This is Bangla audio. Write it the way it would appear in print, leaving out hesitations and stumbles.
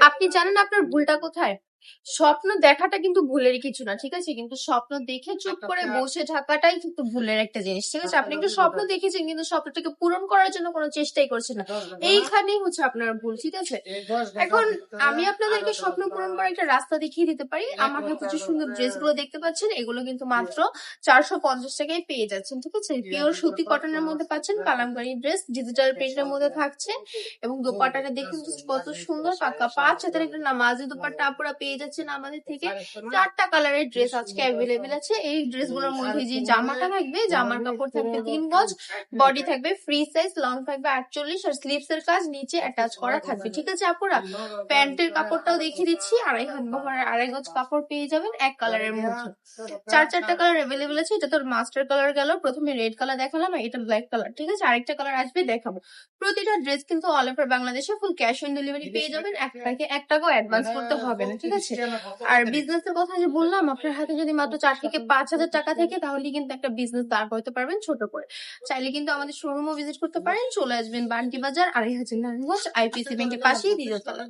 আপনি জানেন আপনার ভুলটা কোথায়? স্বপ্ন দেখাটা কিন্তু ভুলের কিছু না, ঠিক আছে? কিন্তু স্বপ্ন দেখে চুপ করে বসে থাকাটাই কিন্তু ভুলের একটা জিনিস, ঠিক আছে? আপনি একটা স্বপ্ন দেখেছেন কিন্তু স্বপ্নটাকে পূরণ করার জন্য কোনো চেষ্টাই করছেন না, এইখানেই হচ্ছে আপনার ভুল, ঠিক আছে? এখন আমি আপনাদেরকে স্বপ্ন পূরণ করার একটা রাস্তা দেখিয়ে দিতে পারি। আমার হাতে যে সুন্দর ড্রেসগুলো দেখতে পাচ্ছেন, এগুলো কিন্তু মাত্র 450 টাকায় পেয়ে যাচ্ছেন, ঠিক আছে? পিওর সুতি কটনের মধ্যে পাচ্ছেন, কালামকারী ড্রেস ডিজিটাল প্রিন্টের মধ্যে থাকছে, এবং দোপাট্টাটা দেখুন just কত সুন্দর, পাক্কা 5 হাতের একটা নামাজি দোপাট্টা আপনারা পেয়ে যাচ্ছেন আমাদের থেকে। 4টা কালারের ড্রেস আজকে অ্যাভেলেবেল আছে। এই ড্রেসগুলোর মধ্যে যে জামাটা থাকবে, জামার কাপড় থাকবে 3 গজ, বডি থাকবে ফ্রি সাইজ, লং থাকবে 48, আর স্লিভস এর কাজ নিচে অ্যাটাচ করা থাকবে, ঠিক আছে আপুরা? প্যান্টের কাপড়টাও দেখিয়ে দিচ্ছি, 2.5 হাত বহরের 2.5 গজ কাপড় পেয়ে যাবেন এক কালারের মধ্যে। 4টা কালার অ্যাভেলেবেল আছে। এটা তোর মাস্টার কালার গেল, প্রথমে রেড কালার দেখালাম, আর এটা ব্ল্যাক কালার, ঠিক আছে? আরেকটা কালার আসবে, দেখাবো। প্রতিটা ড্রেস কিন্তু অল ওভার বাংলাদেশে ফুল ক্যাশ অন ডেলিভারি পেয়ে যাবেন, একটাকে 1 টাকাও অ্যাডভান্স করতে হবে না, ঠিক আছে? আর বিজনেস এর কথা যে বললাম, আপনার হাতে যদি মাত্র 4 থেকে 5 হাজার টাকা থাকে, তাহলে কিন্তু একটা বিজনেস দাঁড় করতে পারবেন ছোট করে। চাইলে কিন্তু আমাদের শোরুমও ভিজিট করতে পারেন। চলে আসবেন বান্টি বাজার, 2.5 নারায়ণগঞ্জ, আইপিসি ব্যাংকের পাশেই দ্বিতীয় তলা।